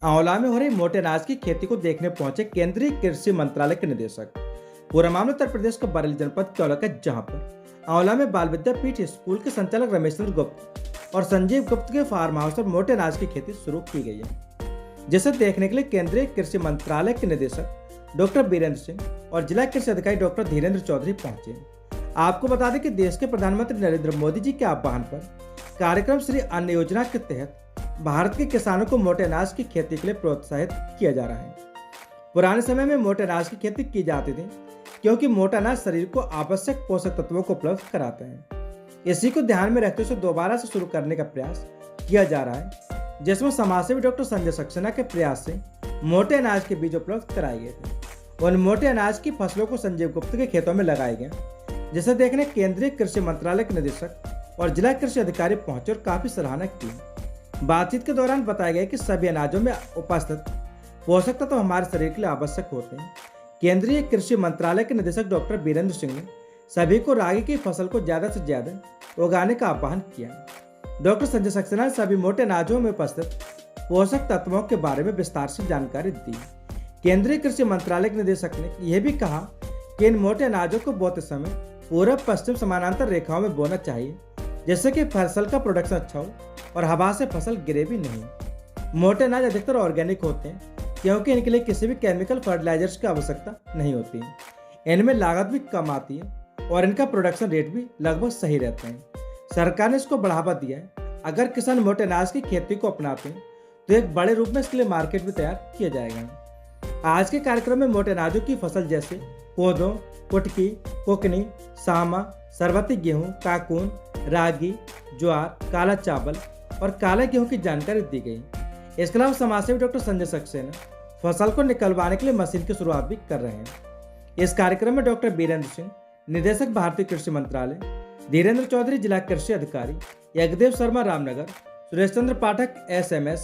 आंवला में हो रही मोटे अनाज की खेती को देखने पहुंचे केंद्रीय कृषि मंत्रालय के निदेशक। पूरा मामला उत्तर प्रदेश के बरेली जनपद चौला का, जहां पर आंवला में बाल विद्यापीठ स्कूल के संचालक रमेश चंद्र गुप्त और संजीव गुप्त के फार्म हाउस पर मोटे अनाज की खेती शुरू की गई है, जिसे देखने के लिए केंद्रीय कृषि मंत्रालय के निदेशक डॉक्टर बीरेंद्र सिंह और जिला कृषि अधिकारी डॉक्टर धीरेन्द्र चौधरी पहुंचे। आपको बता दें कि देश के प्रधानमंत्री नरेंद्र मोदी जी के आह्वान पर कार्यक्रम श्री अन्न योजना के तहत भारत के किसानों को मोटे अनाज की खेती के लिए प्रोत्साहित किया जा रहा है। पुराने समय में मोटे अनाज की खेती की जाती थी क्योंकि मोटा अनाज शरीर को आवश्यक पोषक तत्वों को उपलब्ध कराते हैं। इसी को ध्यान में रखते हुए दोबारा से शुरू करने का प्रयास किया जा रहा है, जिसमें समाजसेवी डॉक्टर संजय सक्सेना के प्रयास से मोटे अनाज के बीज उपलब्ध कराए गए थे। उन मोटे अनाज की फसलों को संजीव गुप्त के खेतों में लगाए गए, जिसे देखने केंद्रीय कृषि मंत्रालय के निदेशक और जिला कृषि अधिकारी पहुंचे और काफी सराहना की। बातचीत के दौरान बताया गया कि सभी अनाजों में उपस्थित पोषक तत्व हमारे शरीर के लिए आवश्यक होते हैं। केंद्रीय कृषि मंत्रालय के निदेशक डॉक्टर बीरेंद्र सिंह ने सभी को रागी की फसल को ज्यादा से ज्यादा उगाने का आह्वान किया। डॉक्टर संजय सक्सेना ने सभी मोटे अनाजों में उपस्थित पोषक तत्वों के बारे में विस्तार से जानकारी दी। केंद्रीय कृषि मंत्रालय के निदेशक ने यह भी कहा कि इन मोटे अनाजों को बोते समय पूर्व पश्चिम समानांतर रेखाओं में बोना चाहिए, जिससे कि फसल का प्रोडक्शन अच्छा हो और हवा से फसल गिरे भी नहीं। मोटे अनाज अधिकतर ऑर्गेनिक होते हैं क्योंकि इनके लिए किसी भी केमिकल फर्टिलाइजर्स की आवश्यकता नहीं होती है। इनमें लागत भी कम आती है और इनका प्रोडक्शन रेट भी लगभग सही रहते हैं। सरकार ने इसको बढ़ावा दिया है। अगर किसान मोटे अनाज की खेती को अपनाते हैं तो एक बड़े रूप में इसके लिए मार्केट भी तैयार किया जाएगा। आज के कार्यक्रम में मोटे अनाजों की फसल जैसे कोदो, कुटकी, कोकनी, सामा, सरबती गेहूं, काकून, रागी, ज्वार, काला चावल और काला गेहूं की जानकारी दी गई। इसके अलावा समाजसेवी डॉक्टर संजय सक्सेना फसल को निकलवाने के लिए मशीन की शुरुआत भी कर रहे हैं। इस कार्यक्रम में डॉक्टर बीरेंद्र सिंह, निदेशक भारतीय कृषि मंत्रालय, धीरेन्द्र चौधरी जिला कृषि अधिकारी, Yagyadev Sharma Ramnagar, Suresh Chandra Pathak SMS,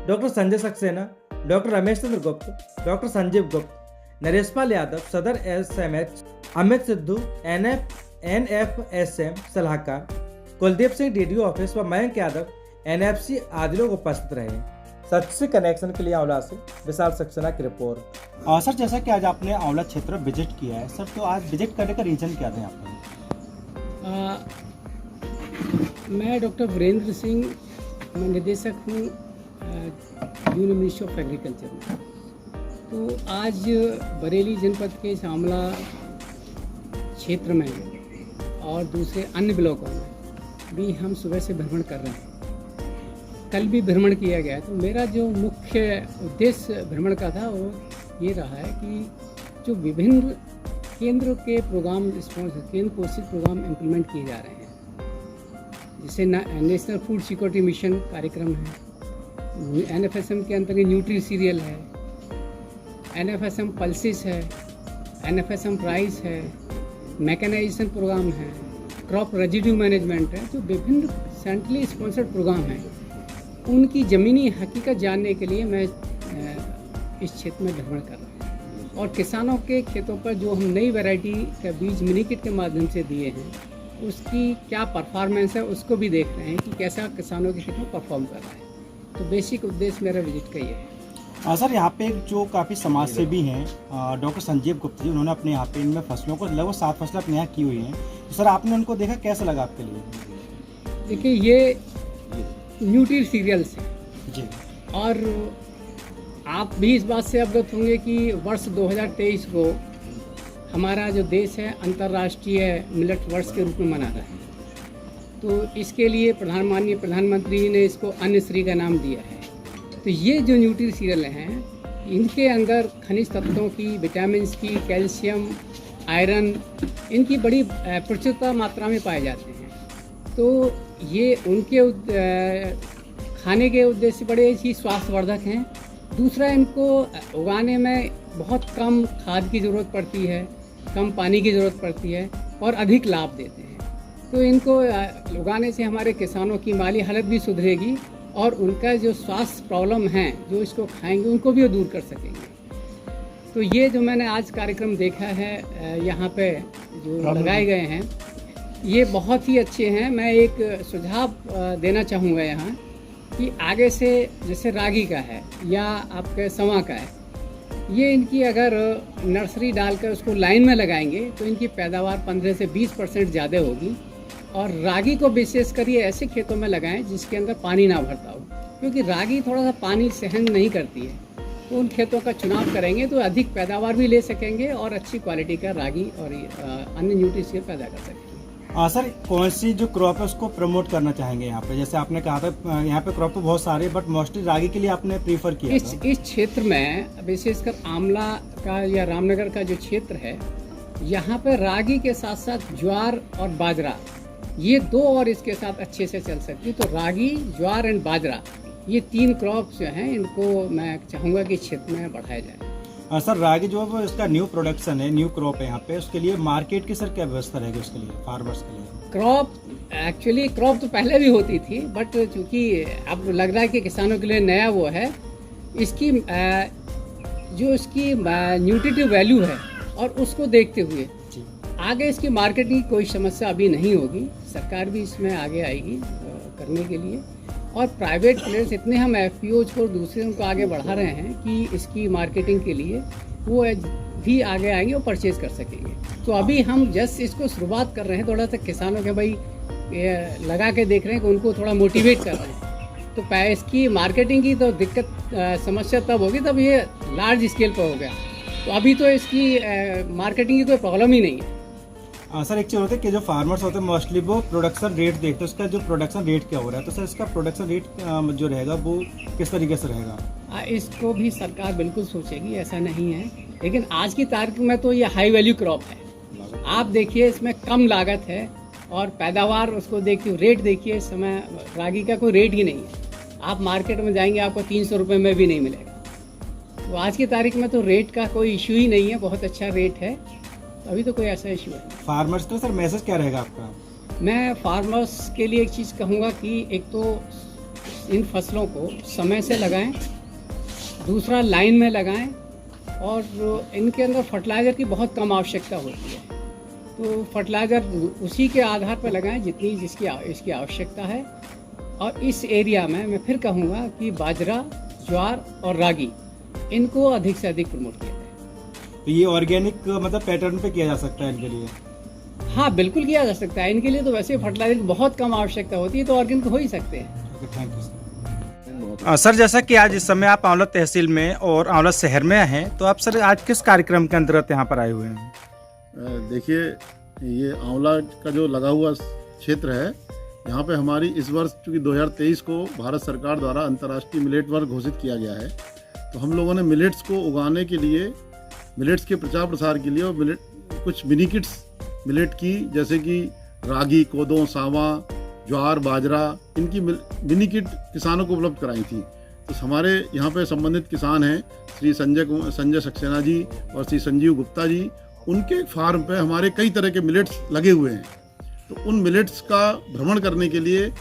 doctor Sanjay Saxena, doctor Ramesh Chandra Gupt, doctor Sanjeev गुप्त, नरेशपाल यादव सदर SMH, अमित सिद्धू NFSM सलाहकार, कुलदीप सिंह DDO ऑफिस व मयंक यादव NFC आदि लोग उपस्थित रहे। सच से कनेक्शन के लिए आंवला से विशाल सक्सेना की रिपोर्ट। सर, जैसा कि आज आपने आंवला क्षेत्र विजिट किया है सर, तो आज विजिट करने का रीजन क्या था आपका? मैं डॉक्टर वीरेंद्र सिंह, मैं निदेशक हूँ यूनियन मिनिस्ट्री ऑफ एग्रीकल्चर में। तो आज बरेली जनपद के इस आंवला क्षेत्र में और दूसरे अन्य ब्लॉकों में भी हम सुबह से भ्रमण कर रहे हैं। कल भी भ्रमण किया गया। तो मेरा जो मुख्य उद्देश्य भ्रमण का था वो ये रहा है कि जो विभिन्न केंद्र के प्रोग्राम, केंद्र पोषित प्रोग्राम इम्प्लीमेंट किए जा रहे हैं, जैसे नेशनल फूड सिक्योरिटी मिशन कार्यक्रम है, NFSM के अंतर्गत न्यूट्री सीरियल है, NFSM पल्सिस है, NFSM प्राइस है, मैकेनाइजेशन प्रोग्राम है, क्रॉप रेजिड्यू मैनेजमेंट है, जो विभिन्न सेंट्रली स्पॉन्सर्ड प्रोग्राम हैं, उनकी ज़मीनी हकीकत जानने के लिए मैं इस क्षेत्र में भ्रमण कर रहा हूँ। और किसानों के खेतों पर जो हम नई वैरायटी का बीज मिनी किट के माध्यम से दिए हैं, उसकी क्या परफॉर्मेंस है उसको भी देख रहे हैं कि कैसा किसानों के खेत में परफॉर्म कर रहा है। तो बेसिक उद्देश्य मेरा विजिट का ये है। सर, यहाँ पे जो काफ़ी समाज सेवी हैं डॉक्टर संजीव गुप्त जी, उन्होंने अपने यहाँ पे इनमें फसलों को लगभग 7 फसलें अपने यहाँ की हुई हैं। तो सर, आपने उनको देखा, कैसा लगा आपके लिए? देखिए, ये न्यूट्री सीरियल्स हैं जी, और आप भी इस बात से अवगत होंगे कि वर्ष 2023 को हमारा जो देश है अंतर्राष्ट्रीय मिलेट वर्ष के रूप में मना रहा है। तो इसके लिए माननीय प्रधानमंत्री ने इसको अन्न श्री का नाम दिया है। तो ये जो न्यूट्री सीरियल हैं, इनके अंदर खनिज तत्वों की, विटामिन्स की, कैल्शियम, आयरन, इनकी बड़ी प्रचुरता मात्रा में पाए जाते हैं। तो ये उनके खाने के उद्देश्य बड़े ही स्वास्थ्यवर्धक हैं। दूसरा, इनको उगाने में बहुत कम खाद की ज़रूरत पड़ती है, कम पानी की ज़रूरत पड़ती है और अधिक लाभ देते हैं। तो इनको उगाने से हमारे किसानों की माली हालत भी सुधरेगी और उनका जो स्वास्थ्य प्रॉब्लम है, जो इसको खाएंगे उनको भी वो दूर कर सकेंगे। तो ये जो मैंने आज कार्यक्रम देखा है, यहाँ पे जो लगाए गए हैं, ये बहुत ही अच्छे हैं। मैं एक सुझाव देना चाहूँगा यहाँ कि आगे से जैसे रागी का है या आपके समा का है, ये इनकी अगर नर्सरी डालकर उसको लाइन में लगाएंगे तो इनकी पैदावार 15 से 20% ज़्यादा होगी। और रागी को विशेष कर ये ऐसे खेतों में लगाएं जिसके अंदर पानी ना भरता हो, क्योंकि रागी थोड़ा सा पानी सहन नहीं करती है। तो उन खेतों का चुनाव करेंगे तो अधिक पैदावार भी ले सकेंगे और अच्छी क्वालिटी का रागी और अन्य न्यूट्रिशन पैदा कर सकेंगे। सर, कौन सी जो क्रॉप है उसको प्रमोट करना चाहेंगे यहाँ पे? जैसे आपने कहा था यहाँ पे क्रॉप तो बहुत सारे, बट मोस्टली रागी के लिए आपने प्रीफर किया था। इस क्षेत्र में विशेषकर आमला का या रामनगर का जो क्षेत्र है, यहाँ पे रागी के साथ साथ ज्वार और बाजरा, ये दो और इसके साथ अच्छे से चल सकती। तो रागी, ज्वार एंड बाजरा, ये 3 क्रॉप जो हैं इनको मैं चाहूँगा कि क्षेत्र में बढ़ाया जाए। सर, रागी जो है वो इसका न्यू प्रोडक्शन है, न्यू क्रॉप है यहाँ पे, उसके लिए मार्केट की सर क्या व्यवस्था रहेगी उसके लिए, फार्मर्स के लिए? क्रॉप तो पहले भी होती थी, बट चूंकि अब लग रहा है कि किसानों के लिए नया वो है, इसकी जो इसकी न्यूट्रिटिव वैल्यू है और उसको देखते हुए आगे इसकी मार्केटिंग की कोई समस्या अभी नहीं होगी। सरकार भी इसमें आगे आएगी करने के लिए, और प्राइवेट प्लेयर्स इतने हम एफपीओज को दूसरे उनको आगे बढ़ा रहे हैं कि इसकी मार्केटिंग के लिए वो भी आगे आएंगे और परचेज कर सकेंगे। तो अभी हम जस्ट इसको शुरुआत कर रहे हैं, थोड़ा सा किसानों के भाई लगा के देख रहे हैं कि उनको थोड़ा मोटिवेट कर रहे हैं। तो इसकी मार्केटिंग की तो दिक्कत समस्या तब होगी तब ये लार्ज स्केल पर हो गया। तो अभी तो इसकी मार्केटिंग की कोई प्रॉब्लम ही नहीं है। सर, एक चीज़ होता है कि जो फार्मर्स होते हैं मोस्टली वो प्रोडक्शन रेट देखते हैं, उसका जो प्रोडक्शन रेट क्या हो रहा है, तो सर इसका प्रोडक्शन रेट जो रहेगा वो किस तरीके से रहेगा? इसको भी सरकार बिल्कुल सोचेगी, ऐसा नहीं है। लेकिन आज की तारीख में तो ये हाई वैल्यू क्रॉप है। आप देखिए इसमें कम लागत है और पैदावार उसको देखिए, रेट देखिए, इस समय रागी का कोई रेट ही नहीं है। आप मार्केट में जाएंगे आपको 300 रुपये में भी नहीं मिलेगा। तो आज की तारीख में तो रेट का कोई इशू ही नहीं है, बहुत अच्छा रेट है, अभी तो कोई ऐसा इशू है। फार्मर्स का सर मैसेज क्या रहेगा आपका? मैं फार्मर्स के लिए एक चीज़ कहूँगा कि एक तो इन फसलों को समय से लगाएं, दूसरा लाइन में लगाएं, और इनके अंदर फर्टिलाइज़र की बहुत कम आवश्यकता होती है। तो फर्टिलाइज़र उसी के आधार पर लगाएं जितनी इसकी आवश्यकता है। और इस एरिया में मैं फिर कहूँगा कि बाजरा, ज्वार और रागी, इनको अधिक से अधिक प्रमोट किया जाए। तो ये ऑर्गेनिक मतलब पैटर्न पे किया जा सकता है इनके लिए? हाँ, बिल्कुल किया जा सकता है। इनके लिए तो वैसे फर्टिलाइजर की बहुत कम आवश्यकता होती है, तो ऑर्गेनिक हो ही सकते हैं। Thank you sir. जैसा कि आज इस समय आप आंवला तहसील में और आंवला शहर में हैं, तो आप सर आज किस कार्यक्रम के अंतर्गत यहाँ पर आए हुए हैं? देखिए, ये आंवला का जो लगा हुआ क्षेत्र है, यहाँ पे हमारी इस वर्ष चूँकि 2023 को भारत सरकार द्वारा अंतर्राष्ट्रीय मिलेट वर्ष घोषित किया गया है, तो हम लोगों ने मिलेट्स को उगाने के लिए, मिलेट्स के प्रचार प्रसार के लिए और कुछ मिनी किट्स मिलेट की, जैसे कि रागी, कोदो, सावा, ज्वार, बाजरा, इनकी मिनी किट किसानों को उपलब्ध कराई थी। तो हमारे यहाँ पे संबंधित किसान हैं श्री संजय सक्सेना जी और श्री संजीव गुप्ता जी, उनके फार्म पे हमारे कई तरह के मिलेट्स लगे हुए हैं। तो उन मिलेट्स का भ्रमण करने के लिए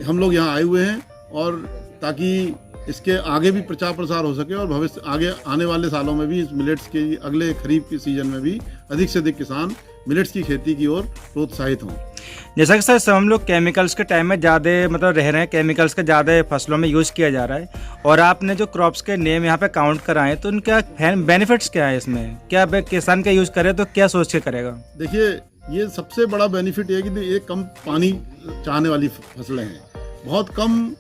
हम लोग यहाँ आए हुए हैं, और ताकि इसके आगे भी प्रचार प्रसार हो सके और भविष्य आगे आने वाले सालों में भी इस मिलेट्स के अगले खरीफ के सीजन में भी अधिक से अधिक किसान मिलेट्स की खेती की ओर प्रोत्साहित हों। जैसा कि सर हम लोग केमिकल्स के टाइम में ज़्यादा मतलब रह रहे हैं, केमिकल्स का ज़्यादा फसलों में यूज़ किया जा रहा है, और आपने जो क्रॉप्स के नेम यहाँ पे काउंट कराए, तो उनका बेनिफिट्स क्या है इसमें? क्या किसान का यूज़ करे तो क्या सोच के करेगा? देखिए, ये सबसे बड़ा बेनिफिट है कि ये कम पानी चाहने वाली फसलें हैं, बहुत कम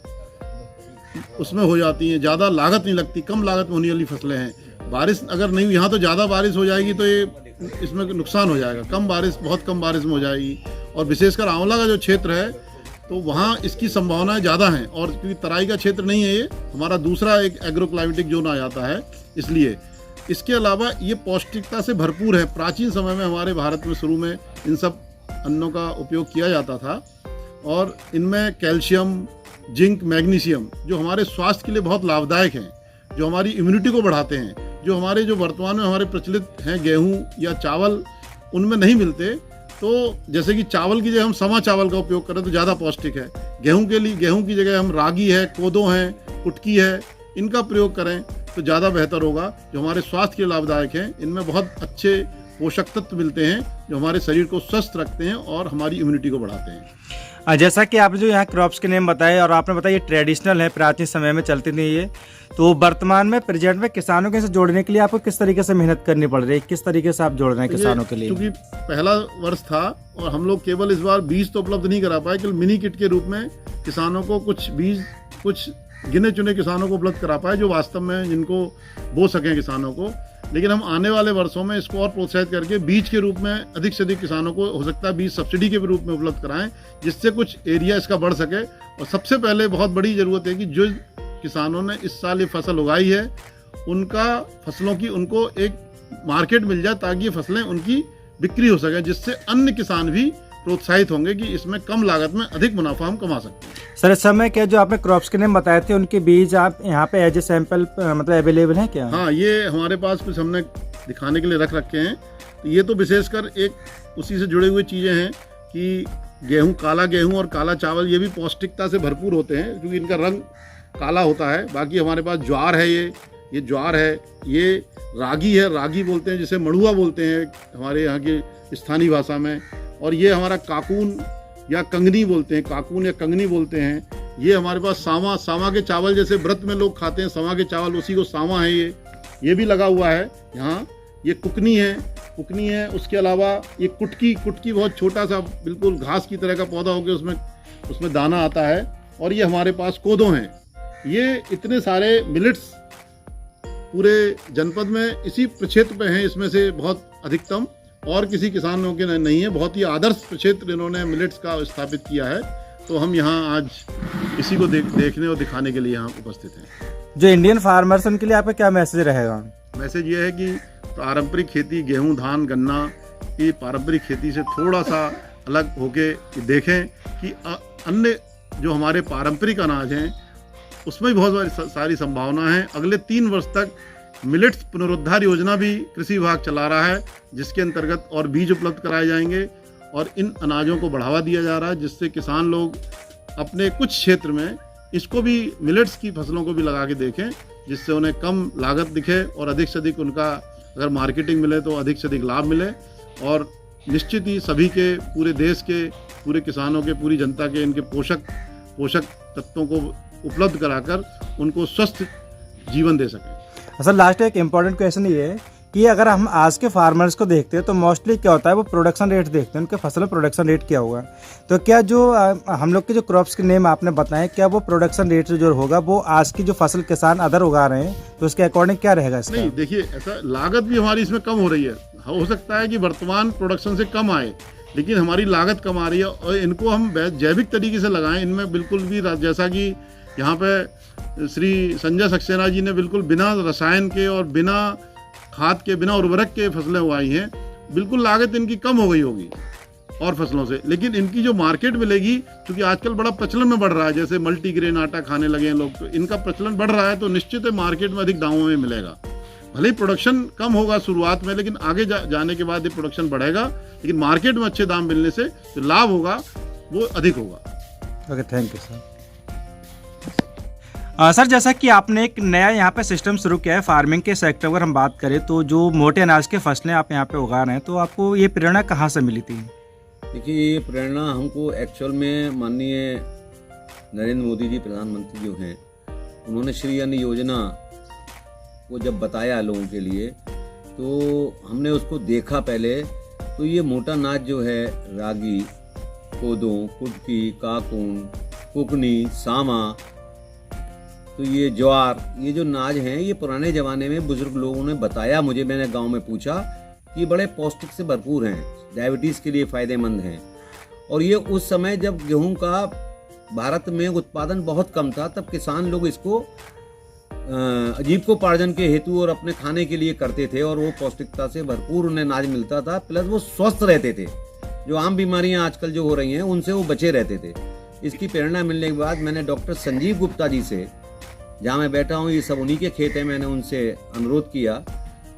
उसमें हो जाती हैं, ज़्यादा लागत नहीं लगती, कम लागत में होने वाली फसलें हैं। बारिश अगर नहीं, यहाँ तो ज़्यादा बारिश हो जाएगी तो ये इसमें नुकसान हो जाएगा, कम बारिश, बहुत कम बारिश में हो जाएगी। और विशेषकर आंवला का जो क्षेत्र है तो वहाँ इसकी संभावनाएं ज़्यादा हैं, और क्योंकि तराई का क्षेत्र नहीं है, ये हमारा दूसरा एक एग्रोक्लाइमेटिक जोन आ जाता है, इसलिए। इसके अलावा ये पौष्टिकता से भरपूर है। प्राचीन समय में हमारे भारत में शुरू में इन सब अन्नों का उपयोग किया जाता था, और इनमें कैल्शियम, जिंक, मैग्नीशियम जो हमारे स्वास्थ्य के लिए बहुत लाभदायक हैं, जो हमारी इम्यूनिटी को बढ़ाते हैं, जो हमारे जो वर्तमान में हमारे प्रचलित हैं गेहूं या चावल, उनमें नहीं मिलते। तो जैसे कि चावल की जगह हम समा चावल का उपयोग करें तो ज़्यादा पौष्टिक है। गेहूं के लिए गेहूं की जगह हम रागी है, कोदो है, कुटकी है, इनका प्रयोग करें तो ज़्यादा बेहतर होगा, जो हमारे स्वास्थ्य के लिए लाभदायक हैं। इनमें बहुत अच्छे पोषक तत्व मिलते हैं जो हमारे शरीर को स्वस्थ रखते हैं और हमारी इम्यूनिटी को बढ़ाते हैं। जैसा कि आपने जो यहाँ क्रॉप्स के नेम बताए और आपने बताया ये ट्रेडिशनल है, प्राचीन समय में चलती थी ये, तो वर्तमान में प्रेजेंट में किसानों के से जोड़ने के लिए आपको किस तरीके से मेहनत करनी पड़ रही है, किस तरीके से आप जोड़ रहे हैं किसानों के लिए? क्योंकि पहला वर्ष था और हम लोग केवल इस बार बीज तो उपलब्ध नहीं करा पाए, केवल मिनी किट के रूप में किसानों को कुछ बीज, कुछ गिने चुने किसानों को उपलब्ध करा पाए जो वास्तव में जिनको बो सकें किसानों को। लेकिन हम आने वाले वर्षों में इसको और प्रोत्साहित करके बीज के रूप में अधिक से अधिक किसानों को हो सकता है बीज सब्सिडी के रूप में उपलब्ध कराएं, जिससे कुछ एरिया इसका बढ़ सके। और सबसे पहले बहुत बड़ी ज़रूरत है कि जो किसानों ने इस साल ये फसल उगाई है उनका फसलों की उनको एक मार्केट मिल जाए ताकि ये फसलें उनकी बिक्री हो सके, जिससे अन्य किसान भी प्रोत्साहित होंगे कि इसमें कम लागत में अधिक मुनाफा हम कमा सकते हैं। सर इस समय क्या जो आपने क्रॉप्स के नेम बताए थे उनके बीज आप यहाँ पे एज ए सैंपल मतलब अवेलेबल है क्या? हाँ, ये हमारे पास कुछ हमने दिखाने के लिए रख रखे हैं। तो ये तो विशेषकर एक उसी से जुड़े हुए चीज़ें हैं कि गेहूँ, काला गेहूँ और काला चावल ये भी पौष्टिकता से भरपूर होते हैं क्योंकि इनका रंग काला होता है। बाकी हमारे पास ज्वार है, ये ज्वार है, ये रागी है, रागी बोलते हैं जिसे मड़ुआ बोलते हैं हमारे यहाँ की स्थानीय भाषा में। और ये हमारा काकून या कंगनी बोलते हैं, काकून या कंगनी बोलते हैं। ये हमारे पास सावा के चावल जैसे व्रत में लोग खाते हैं, सावा के चावल, उसी को सावा है। ये भी लगा हुआ है यहाँ। ये कुकनी है। उसके अलावा ये कुटकी बहुत छोटा सा बिल्कुल घास की तरह का पौधा होकर उसमें दाना आता है। और ये हमारे पास कोदो हैं। ये इतने सारे मिलेट्स पूरे जनपद में इसी प्रक्षेत्र पे हैं, इसमें से बहुत अधिकतम और किसी किसानों के नहीं है। बहुत ही आदर्श प्रक्षेत्र इन्होंने मिलेट्स का स्थापित किया है। तो हम यहाँ आज इसी को देखने और दिखाने के लिए यहाँ उपस्थित हैं। जो इंडियन फार्मर्स उनके लिए आपका क्या मैसेज रहेगा? मैसेज ये है कि पारंपरिक खेती, गेहूं, धान, गन्ना की पारंपरिक खेती से थोड़ा सा अलग होके देखें कि अन्य जो हमारे पारंपरिक अनाज हैं उसमें भी बहुत सारी संभावना है। अगले 3 वर्ष तक मिलेट्स पुनरुद्धार योजना भी कृषि विभाग चला रहा है, जिसके अंतर्गत और बीज उपलब्ध कराए जाएंगे और इन अनाजों को बढ़ावा दिया जा रहा है, जिससे किसान लोग अपने कुछ क्षेत्र में इसको भी, मिलेट्स की फसलों को भी लगा के देखें, जिससे उन्हें कम लागत दिखे और अधिक से अधिक उनका अगर मार्केटिंग मिले तो अधिक से अधिक लाभ मिले। और निश्चित ही सभी के, पूरे देश के, पूरे किसानों के, पूरी जनता के इनके पोषक तत्वों को उपलब्ध कराकर उनको स्वस्थ जीवन दे सकें। असल लास्ट एक इम्पॉर्टेंट क्वेश्चन ये है कि अगर हम आज के फार्मर्स को देखते हैं तो मोस्टली क्या होता है, वो प्रोडक्शन रेट देखते हैं, उनके फसल में प्रोडक्शन रेट क्या होगा। तो क्या जो हम लोग के जो क्रॉप्स के नेम आपने बताए, क्या वो प्रोडक्शन रेट जो होगा वो आज की जो फसल किसान अदर उगा रहे हैं तो उसके अकॉर्डिंग क्या रहेगा इसका? नहीं, देखिए, ऐसा लागत भी हमारी इसमें कम हो रही है। हो सकता है कि वर्तमान प्रोडक्शन से कम आए, लेकिन हमारी लागत कम आ रही है। और इनको हम जैविक तरीके से लगाएं, इनमें बिल्कुल भी, जैसा कि यहाँ पे श्री संजय सक्सेना जी ने बिल्कुल बिना रसायन के और बिना खाद के, बिना उर्वरक के फसलें उगाई हैं, बिल्कुल लागत इनकी कम हो गई होगी और फसलों से। लेकिन इनकी जो मार्केट मिलेगी, क्योंकि आजकल बड़ा प्रचलन में बढ़ रहा है, जैसे मल्टीग्रेन आटा खाने लगे हैं लोग, तो इनका प्रचलन बढ़ रहा है, तो निश्चित है मार्केट में अधिक दामों में मिलेगा। भले ही प्रोडक्शन कम होगा शुरुआत में, लेकिन आगे जाने के बाद ये प्रोडक्शन बढ़ेगा, लेकिन मार्केट में अच्छे दाम मिलने से जो लाभ होगा वो अधिक होगा। Okay, thank you sir. Sir जैसा कि आपने एक नया यहाँ पे सिस्टम शुरू किया है फार्मिंग के सेक्टर, अगर हम बात करें तो जो मोटे अनाज के फसलें आप यहाँ पे उगा रहे हैं, तो आपको ये प्रेरणा कहाँ से मिली थी? देखिए, ये प्रेरणा हमको एक्चुअल में माननीय नरेंद्र मोदी जी प्रधानमंत्री जो हैं, उन्होंने श्री अन्न योजना को जब बताया लोगों के लिए, तो हमने उसको देखा पहले। तो ये मोटा अनाज जो है, रागी, कोदो, कुटकी, काकून, कुकनी, सामा, तो ये ज्वार, ये जो अनाज हैं, ये पुराने ज़माने में बुजुर्ग लोगों ने बताया मुझे, मैंने गांव में पूछा कि बड़े पौष्टिक से भरपूर हैं, डायबिटीज़ के लिए फ़ायदेमंद हैं। और ये उस समय जब गेहूं का भारत में उत्पादन बहुत कम था, तब किसान लोग इसको जीविकोपार्जन के हेतु और अपने खाने के लिए करते थे, और वो पौष्टिकता से भरपूर उन्हें अनाज मिलता था, प्लस वो स्वस्थ रहते थे। जो आम बीमारियां आजकल जो हो रही हैं उनसे वो बचे रहते थे। इसकी प्रेरणा मिलने के बाद मैंने डॉक्टर संजीव गुप्ता जी से, जहाँ मैं बैठा हूँ, ये सब उन्हीं के खेत हैं, मैंने उनसे अनुरोध किया।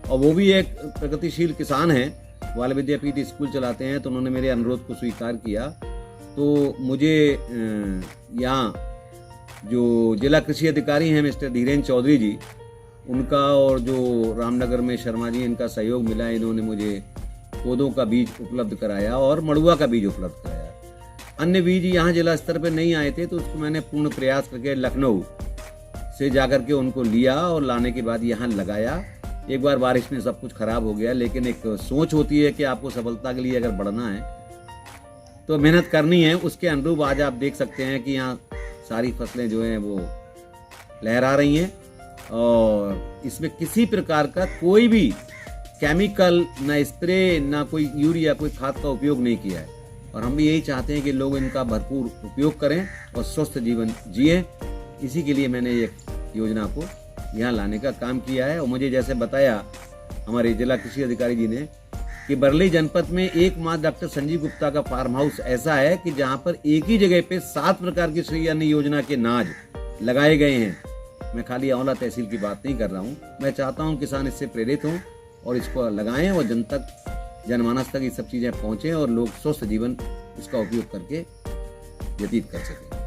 और वो भी एक प्रगतिशील किसान हैं, बाल विद्यापीठ स्कूल चलाते हैं, तो उन्होंने मेरे अनुरोध को स्वीकार किया। तो मुझे यहाँ जो जिला कृषि अधिकारी हैं मिस्टर धीरेन्द्र चौधरी जी, उनका और जो रामनगर में शर्मा जी, इनका सहयोग मिला। इन्होंने मुझे कोदों का बीज उपलब्ध कराया और मड़ुआ का बीज उपलब्ध कराया। अन्य बीज यहाँ जिला स्तर पे नहीं आए थे, तो उसको मैंने पूर्ण प्रयास करके लखनऊ से जाकर के उनको लिया और लाने के बाद यहाँ लगाया। एक बार बारिश में सब कुछ खराब हो गया, लेकिन एक सोच होती है कि आपको सफलता के लिए अगर बढ़ना है तो मेहनत करनी है। उसके अनुरूप आज आप देख सकते हैं कि यहाँ सारी फसलें जो हैं वो लहरा रही हैं और इसमें किसी प्रकार का कोई भी केमिकल, ना स्प्रे, ना कोई यूरिया, कोई खाद का उपयोग नहीं किया है। और हम भी यही चाहते हैं कि लोग इनका भरपूर उपयोग करें और स्वस्थ जीवन जिए। इसी के लिए मैंने ये योजना को यहाँ लाने का काम किया है। और मुझे जैसे बताया हमारे जिला कृषि अधिकारी जी ने कि बरेली जनपद में एकमात्र डॉक्टर संजीव गुप्ता का फार्म हाउस ऐसा है कि जहाँ पर एक ही जगह पे 7 प्रकार की श्री अन्न योजना के नाज लगाए गए हैं। मैं खाली आंवला तहसील की बात नहीं कर रहा हूँ, मैं चाहता हूँ किसान इससे प्रेरित हों और इसको लगाएं और जनमानस तक ये सब चीजें पहुंचे और लोग स्वस्थ जीवन इसका उपयोग करके व्यतीत कर सकें।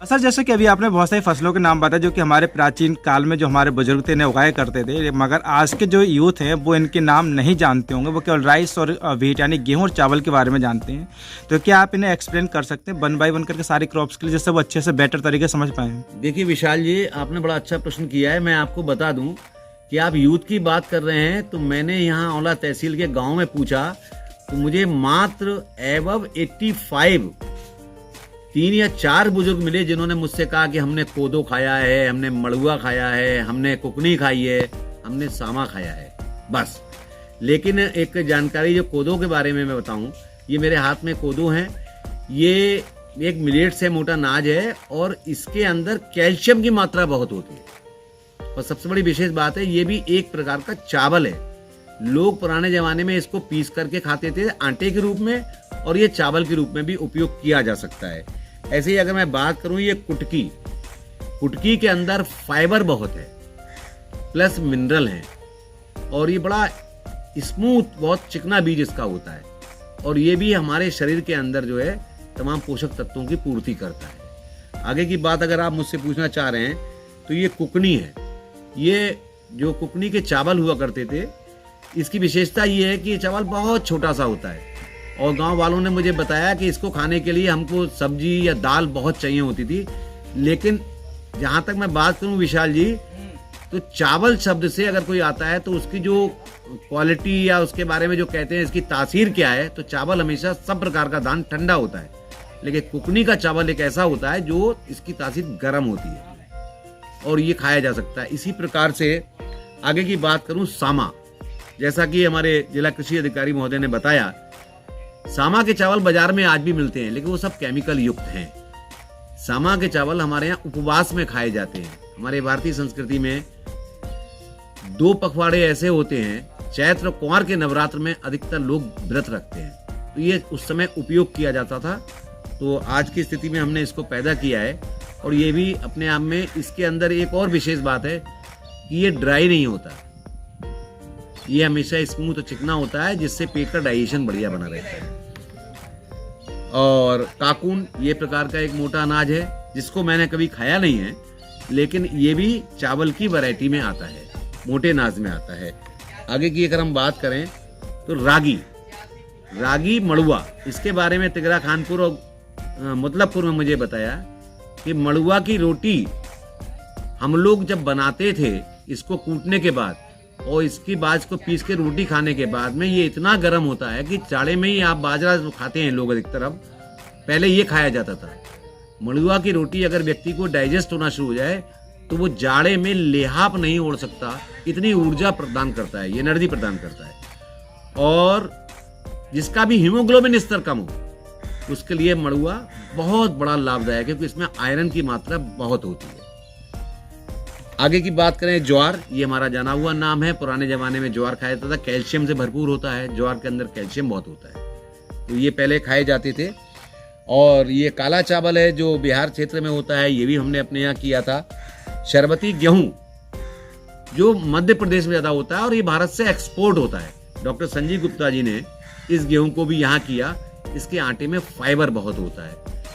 सर, जैसे कि अभी आपने बहुत सारी फसलों के नाम बताए जो कि हमारे प्राचीन काल में जो हमारे बुजुर्ग थे इन्हें उगाया करते थे, मगर आज के जो यूथ हैं वो इनके नाम नहीं जानते होंगे, वो केवल राइस और व्हीट यानी गेहूं और चावल के बारे में जानते हैं। तो क्या आप इन्हें एक्सप्लेन कर सकते हैं 1 बाय 1 करके सारी क्रॉप्स के लिए, जिससे वो अच्छे से बेटर तरीके से समझ पाएँ? देखिए विशाल जी, आपने बड़ा अच्छा प्रश्न किया है। मैं आपको बता दूं कि आप यूथ की बात कर रहे हैं, तो मैंने यहाँ आंवला तहसील के गाँव में पूछा तो मुझे मात्र एबव 85 3 या 4 बुजुर्ग मिले जिन्होंने मुझसे कहा कि हमने कोदो खाया है, हमने मड़ुआ खाया है, हमने कुकनी खाई है, हमने सामा खाया है, बस। लेकिन एक जानकारी जो कोदो के बारे में मैं बताऊं, ये मेरे हाथ में कोदो है। ये एक मिलेट से मोटा नाज है और इसके अंदर कैल्शियम की मात्रा बहुत होती है। और सबसे बड़ी विशेष बात है, ये भी एक प्रकार का चावल है। लोग पुराने जमाने में इसको पीस करके खाते थे आटे के रूप में, और ये चावल के रूप में भी उपयोग किया जा सकता है। ऐसे ही अगर मैं बात करूं, ये कुटकी के अंदर फाइबर बहुत है, प्लस मिनरल है, और ये बड़ा स्मूथ, बहुत चिकना बीज इसका होता है, और ये भी हमारे शरीर के अंदर जो है तमाम पोषक तत्वों की पूर्ति करता है। आगे की बात अगर आप मुझसे पूछना चाह रहे हैं तो ये कुकनी है। ये जो कुकनी के चावल हुआ करते थे, इसकी विशेषता ये है कि ये चावल बहुत छोटा सा होता है, और गांव वालों ने मुझे बताया कि इसको खाने के लिए हमको सब्जी या दाल बहुत चाहिए होती थी। लेकिन जहां तक मैं बात करूं विशाल जी, तो चावल शब्द से अगर कोई आता है तो उसकी जो क्वालिटी या उसके बारे में जो कहते हैं इसकी तासीर क्या है, तो चावल हमेशा सब प्रकार का दान ठंडा होता है, लेकिन कुकनी का चावल एक ऐसा होता है जो इसकी तासीर गर्म होती है और ये खाया जा सकता है। इसी प्रकार से आगे की बात करूं, सामा, जैसा कि हमारे जिला कृषि अधिकारी महोदय ने बताया, सामा के चावल बाजार में आज भी मिलते हैं, लेकिन वो सब केमिकल युक्त हैं। सामा के चावल हमारे यहाँ उपवास में खाए जाते हैं। हमारे भारतीय संस्कृति में 2 पखवाड़े ऐसे होते हैं, चैत्र और कुंवार के नवरात्र में अधिकतर लोग व्रत रखते हैं, तो ये उस समय उपयोग किया जाता था। तो आज की स्थिति में हमने इसको पैदा किया है, और ये भी अपने आप में, इसके अंदर एक और विशेष बात है कि ये ड्राई नहीं होता, ये हमेशा स्मूथ और चिकना होता है, जिससे पेट का डाइजेशन बढ़िया बना रहता है। और काकून ये प्रकार का एक मोटा अनाज है, जिसको मैंने कभी खाया नहीं है, लेकिन ये भी चावल की वैरायटी में आता है, मोटे अनाज में आता है। आगे की अगर हम बात करें तो रागी मड़ुआ, इसके बारे में तिगरा खानपुर और मतलबपुर में मुझे बताया कि मड़ुआ की रोटी हम लोग जब बनाते थे, इसको कूटने के बाद और इसकी बाद को पीस के रोटी खाने के बाद में, ये इतना गर्म होता है कि जाड़े में ही आप बाजरा जो खाते हैं लोग अधिकतर, अब पहले ये खाया जाता था। मड़ुआ की रोटी अगर व्यक्ति को डाइजेस्ट होना शुरू हो जाए तो वो जाड़े में लेहाप नहीं ओढ़ सकता, इतनी ऊर्जा प्रदान करता है, ये एनर्जी प्रदान करता है। और जिसका भी हीमोग्लोबिन स्तर कम हो, उसके लिए मड़ुआ बहुत बड़ा लाभदायक है, क्योंकि इसमें आयरन की मात्रा बहुत होती है। आगे की बात करें, ज्वार, ये हमारा जाना हुआ नाम है। पुराने जमाने में ज्वार खाया जाता था, कैल्शियम से भरपूर होता है, ज्वार के अंदर कैल्शियम बहुत होता है, तो ये पहले खाए जाते थे। और ये काला चावल है जो बिहार क्षेत्र में होता है, ये भी हमने अपने यहाँ किया था। शरबती गेहूं जो मध्य प्रदेश में ज्यादा होता है और ये भारत से एक्सपोर्ट होता है। डॉक्टर संजीव गुप्ता जी ने इस गेहूं को भी यहाँ किया। इसके आटे में फाइबर बहुत होता है,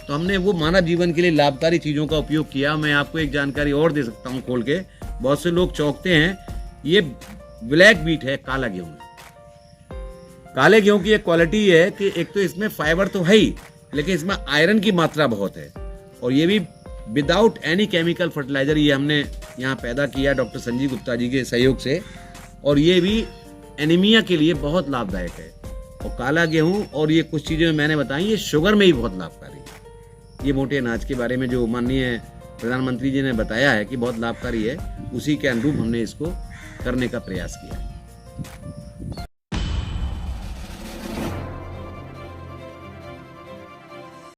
तो हमने वो मानव जीवन के लिए लाभकारी चीजों का उपयोग किया। मैं आपको एक जानकारी और दे सकता हूँ खोल के, बहुत से लोग चौंकते हैं, ये ब्लैक बीट है, काला गेहूं। काले गेहूं की एक क्वालिटी है कि एक तो इसमें फाइबर तो है ही, लेकिन इसमें आयरन की मात्रा बहुत है, और ये भी विदाउट एनी केमिकल फर्टिलाइजर ये हमने यहाँ पैदा किया डॉक्टर संजीव गुप्ता जी के सहयोग से, और ये भी एनीमिया के लिए बहुत लाभदायक है। और काला गेहूं और ये कुछ चीज़ें मैंने बताई, ये शुगर में भी बहुत लाभकारी है। ये मोटे अनाज के बारे में जो माननीय प्रधानमंत्री जी ने बताया है कि बहुत लाभकारी है, उसी के अनुरूप हमने इसको करने का प्रयास किया है।